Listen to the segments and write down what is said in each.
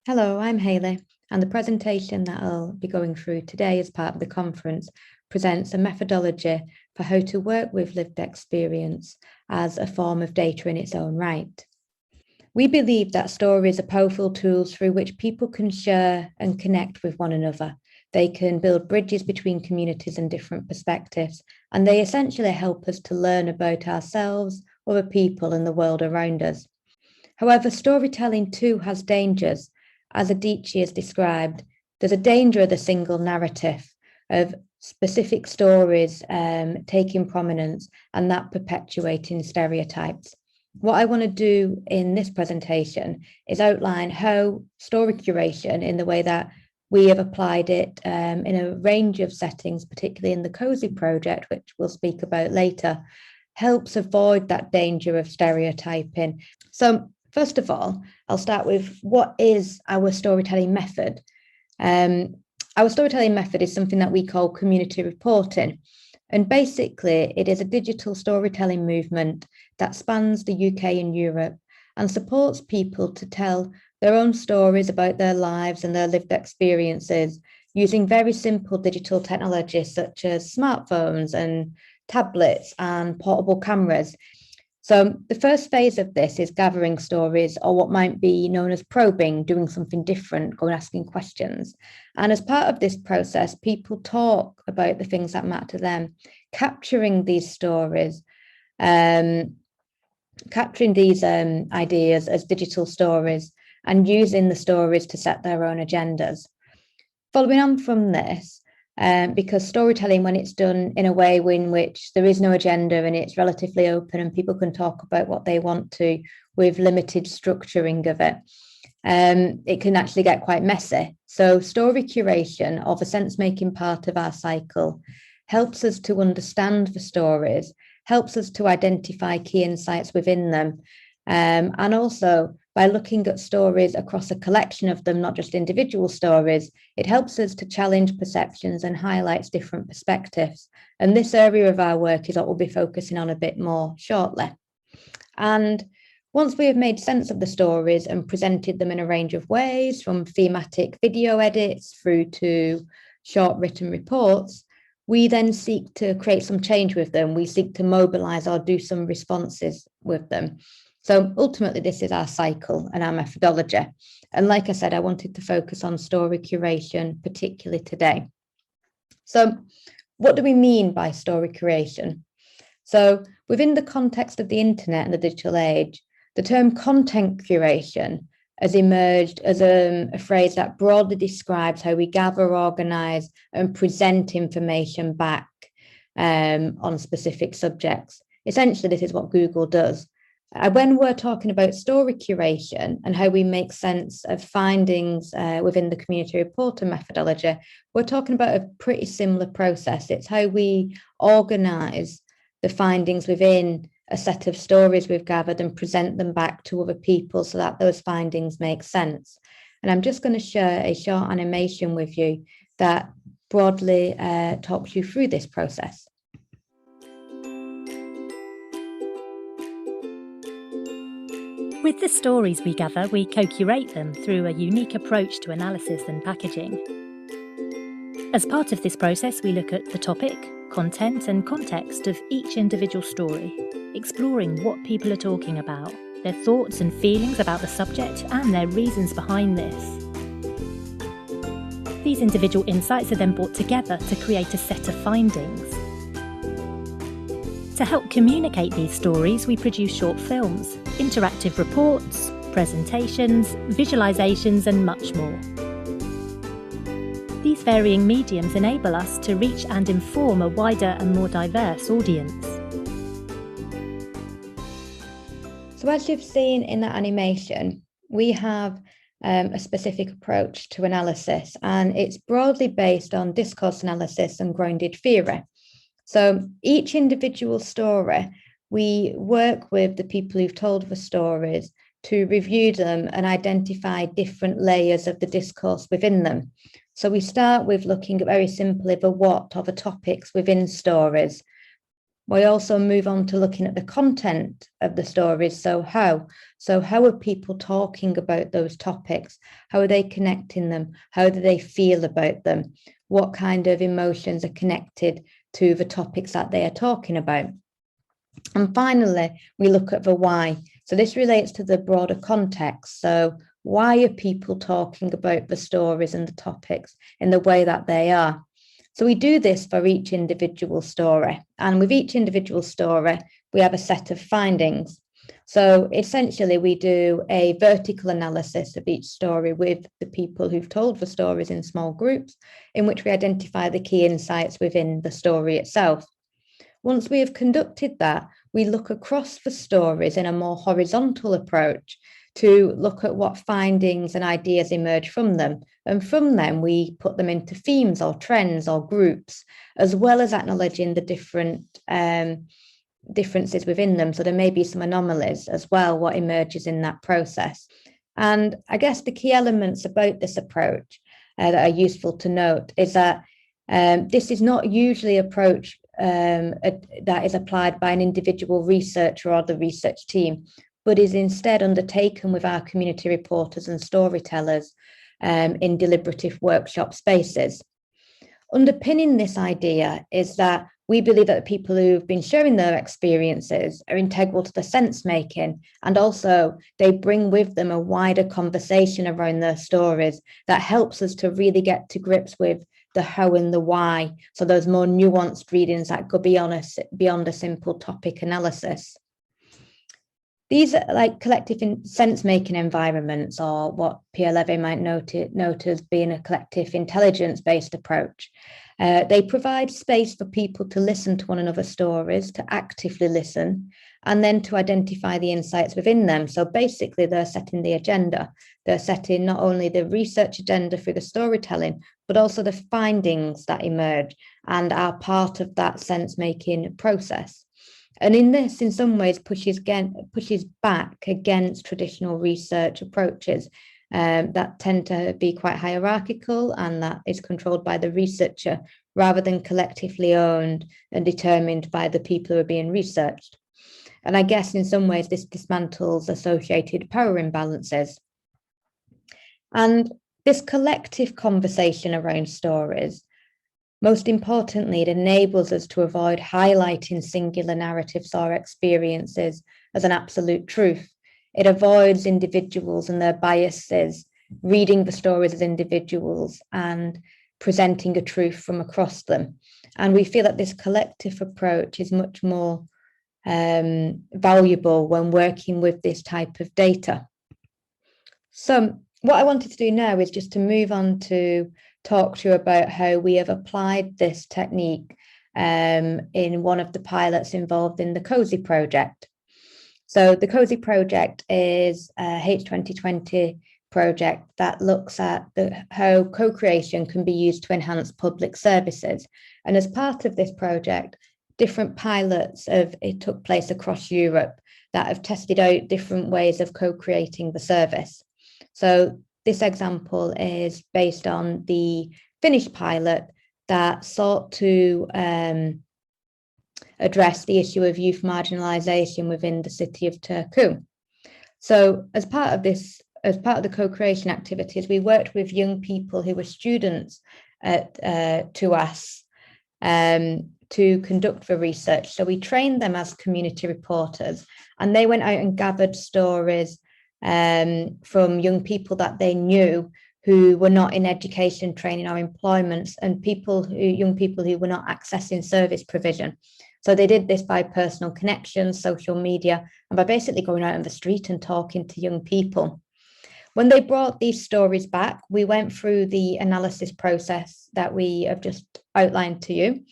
Hello, I'm Hayley, and the presentation that I'll be going through today as part of the conference presents a methodology for how to work with lived experience as a form of data in its own right. We believe that stories are powerful tools through which people can share and connect with one another. They can build bridges between communities and different perspectives, and they essentially help us to learn about ourselves, other people, and the world around us. However, storytelling too has dangers. As Adichie has described, there's a danger of the single narrative, of specific stories taking prominence and that perpetuating stereotypes. What I want to do in this presentation is outline how story curation, in the way that we have applied it in a range of settings, particularly in the COSY project, which we'll speak about later, helps avoid that danger of stereotyping. So first of all, I'll start with what is our storytelling method. Our storytelling method is something that we call community reporting. And basically, it is a digital storytelling movement that spans the UK and Europe and supports people to tell their own stories about their lives and their lived experiences using very simple digital technologies such as smartphones and tablets and portable cameras. So the first phase of this is gathering stories, or what might be known as probing, doing something different, going asking questions. And as part of this process, people talk about the things that matter to them, capturing these stories, capturing these ideas as digital stories and using the stories to set their own agendas. Following on from this, because storytelling, when it's done in a way in which there is no agenda and it's relatively open and people can talk about what they want to with limited structuring of it, it can actually get quite messy. So story curation, of a sense-making part of our cycle, helps us to understand the stories, helps us to identify key insights within them, and also by looking at stories across a collection of them, not just individual stories, it helps us to challenge perceptions and highlights different perspectives. And this area of our work is what we'll be focusing on a bit more shortly. And once we have made sense of the stories and presented them in a range of ways, from thematic video edits through to short written reports, we then seek to create some change with them. We seek to mobilize or do some responses with them. So ultimately, this is our cycle and our methodology. And like I said, I wanted to focus on story curation, particularly today. So what do we mean by story curation? So within the context of the internet and the digital age, the term content curation has emerged as a phrase that broadly describes how we gather, organize, and present information back on specific subjects. Essentially, this is what Google does. When we're talking about story curation and how we make sense of findings within the community reporter methodology, we're talking about a pretty similar process. It's how we organize the findings within a set of stories we've gathered and present them back to other people so that those findings make sense. And I'm just going to share a short animation with you that broadly talks you through this process. With the stories we gather, we co-curate them through a unique approach to analysis and packaging. As part of this process, we look at the topic, content and context of each individual story, exploring what people are talking about, their thoughts and feelings about the subject and their reasons behind this. These individual insights are then brought together to create a set of findings. To help communicate these stories, we produce short films, interactive reports, presentations, visualizations, and much more. These varying mediums enable us to reach and inform a wider and more diverse audience. So as you've seen in that animation, we have a specific approach to analysis, and it's broadly based on discourse analysis and grounded theory. So each individual story, we work with the people who've told the stories to review them and identify different layers of the discourse within them. So we start with looking at very simply the what or the topics within stories. We also move on to looking at the content of the stories. So how are people talking about those topics? How are they connecting them? How do they feel about them? What kind of emotions are connected to the topics that they are talking about? And finally, we look at the why. So this relates to the broader context. So why are people talking about the stories and the topics in the way that they are? So we do this for each individual story. And with each individual story, we have a set of findings. So essentially, we do a vertical analysis of each story with the people who've told the stories in small groups, in which we identify the key insights within the story itself. Once we have conducted that, we look across the stories in a more horizontal approach to look at what findings and ideas emerge from them. And from them, we put them into themes or trends or groups, as well as acknowledging the different differences within them. So there may be some anomalies as well, what emerges in that process. And I guess the key elements about this approach that are useful to note is that this is not usually an approach that is applied by an individual researcher or the research team, but is instead undertaken with our community reporters and storytellers in deliberative workshop spaces. Underpinning this idea is that we believe that the people who've been sharing their experiences are integral to the sense making, and also they bring with them a wider conversation around their stories that helps us to really get to grips with the how and the why. So those more nuanced readings that go beyond a simple topic analysis. These are like collective sense-making environments, or what Pierre Levy might note as being a collective intelligence-based approach. They provide space for people to listen to one another's stories, to actively listen, and then to identify the insights within them. So basically, they're setting the agenda. They're setting not only the research agenda through the storytelling, but also the findings that emerge and are part of that sense-making process. And in this, in some ways, pushes back against traditional research approaches that tend to be quite hierarchical and that is controlled by the researcher rather than collectively owned and determined by the people who are being researched. And I guess in some ways, this dismantles associated power imbalances. And this collective conversation around stories, most importantly, it enables us to avoid highlighting singular narratives or experiences as an absolute truth. It avoids individuals and their biases, reading the stories as individuals and presenting a truth from across them. And we feel that this collective approach is much more valuable when working with this type of data. So what I wanted to do now is just to move on to talk to you about how we have applied this technique in one of the pilots involved in the COSY project. So the COSY project is a H2020 project that looks at how co-creation can be used to enhance public services. And as part of this project, different pilots took place across Europe that have tested out different ways of co-creating the service. So this example is based on the Finnish pilot that sought to address the issue of youth marginalisation within the city of Turku. So as part of the co-creation activities, we worked with young people who were students at TUAS to conduct the research. So we trained them as community reporters, and they went out and gathered stories from young people that they knew who were not in education, training or employment, and young people who were not accessing service provision. So they did this by personal connections, social media, and by basically going out on the street and talking to young people. When they brought these stories back, we went through the analysis process that we have just outlined to you,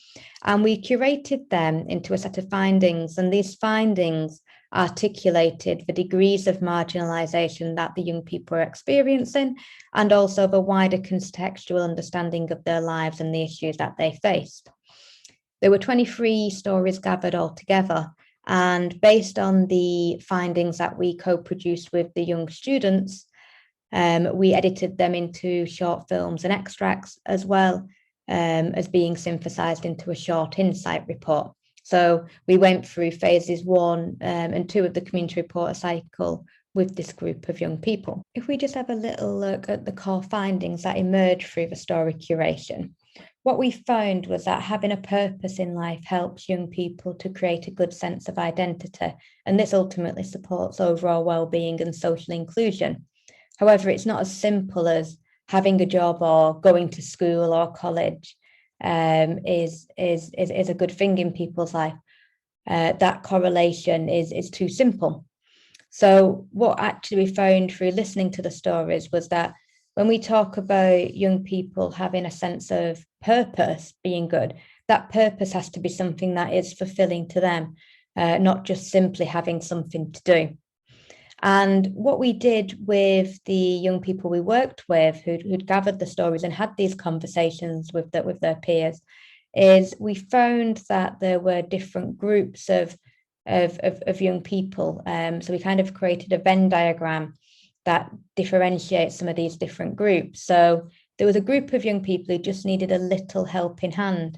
and we curated them into a set of findings, and these findings articulated the degrees of marginalisation that the young people are experiencing, and also the wider contextual understanding of their lives and the issues that they faced. There were 23 stories gathered altogether, and based on the findings that we co-produced with the young students, we edited them into short films and extracts, as well as being synthesised into a short insight report. So we went through phases 1 and 2 of the community reporter cycle with this group of young people. If we just have a little look at the core findings that emerged through the story curation, what we found was that having a purpose in life helps young people to create a good sense of identity, and this ultimately supports overall well-being and social inclusion. However, it's not as simple as having a job or going to school or college is a good thing in people's life. That correlation is too simple. So what actually we found through listening to the stories was that when we talk about young people having a sense of purpose being good, that purpose has to be something that is fulfilling to them, not just simply having something to do. And what we did with the young people we worked with who'd gathered the stories and had these conversations with their peers is we found that there were different groups of young people. So we kind of created a Venn diagram that differentiates some of these different groups. So there was a group of young people who just needed a little helping hand.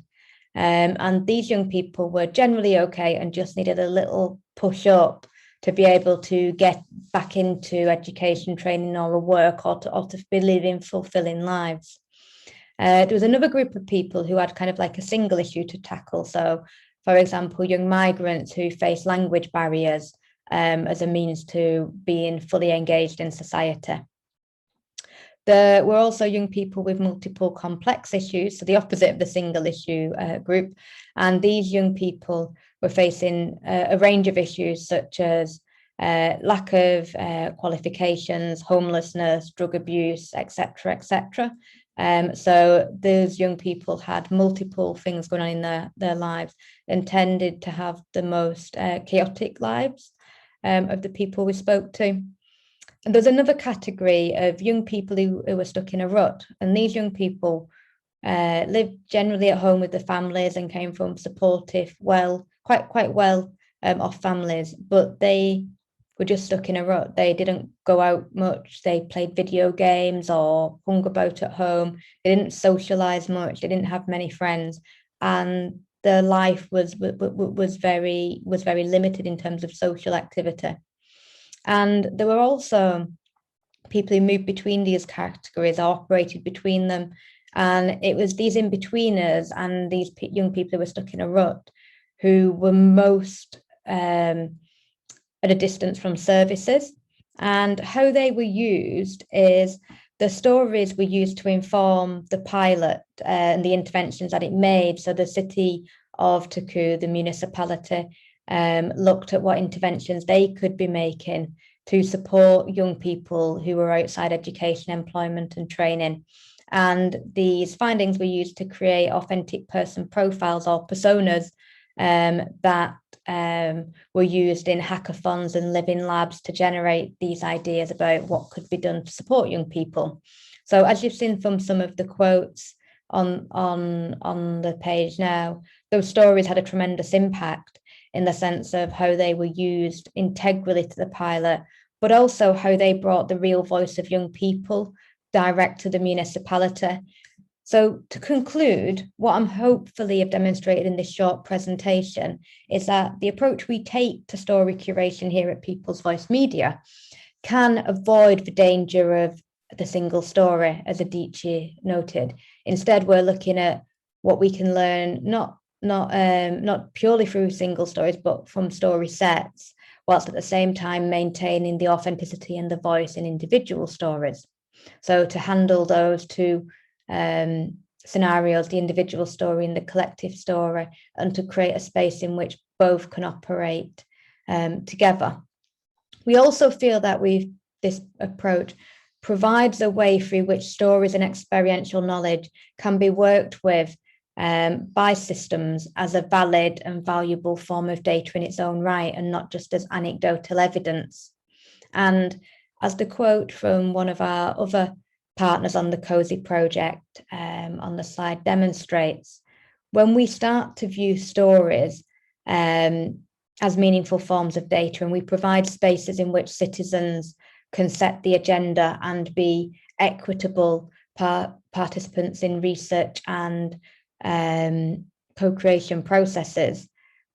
And these young people were generally okay and just needed a little push up to be able to get back into education, training, or a work, or to be living fulfilling lives. There was another group of people who had kind of like a single issue to tackle. So, for example, young migrants who face language barriers as a means to being fully engaged in society. There were also young people with multiple complex issues, so the opposite of the single issue group. And these young people were facing a range of issues such as lack of qualifications, homelessness, drug abuse, etc., etc. So those young people had multiple things going on in their lives and tended to have the most chaotic lives of the people we spoke to. And there's another category of young people who were stuck in a rut. And these young people lived generally at home with their families and came from supportive, quite well off families, but they were just stuck in a rut. They didn't go out much. They played video games or hung about at home. They didn't socialize much. They didn't have many friends, and their life was very limited in terms of social activity. And there were also people who moved between these categories, or operated between them. And it was these in-betweeners and these young people who were stuck in a rut who were most at a distance from services. And how they were used is the stories were used to inform the pilot and the interventions that it made. So the city of Turku, the municipality, looked at what interventions they could be making to support young people who were outside education, employment and training. And these findings were used to create authentic person profiles or personas that were used in hackathons and living labs to generate these ideas about what could be done to support young people. So as you've seen from some of the quotes on the page now, those stories had a tremendous impact in the sense of how they were used integrally to the pilot, but also how they brought the real voice of young people direct to the municipality. So to conclude, what I'm hopefully have demonstrated in this short presentation is that the approach we take to story curation here at People's Voice Media can avoid the danger of the single story, as Adichie noted. Instead, we're looking at what we can learn, not purely through single stories, but from story sets, whilst at the same time maintaining the authenticity and the voice in individual stories. So to handle those two scenarios, the individual story and the collective story, and to create a space in which both can operate together. We also feel that this approach provides a way through which stories and experiential knowledge can be worked with by systems as a valid and valuable form of data in its own right, and not just as anecdotal evidence. And as the quote from one of our other partners on the COSY project on the slide demonstrates, when we start to view stories as meaningful forms of data, and we provide spaces in which citizens can set the agenda and be equitable participants in research and co-creation processes,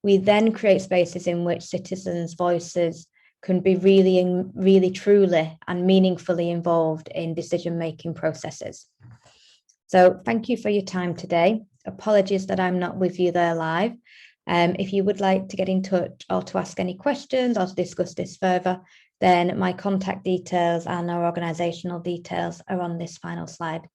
We then create spaces in which citizens' voices can be really, truly and meaningfully involved in decision-making processes. So thank you for your time today. Apologies that I'm not with you there live. If you would like to get in touch or to ask any questions or to discuss this further, then my contact details and our organisational details are on this final slide.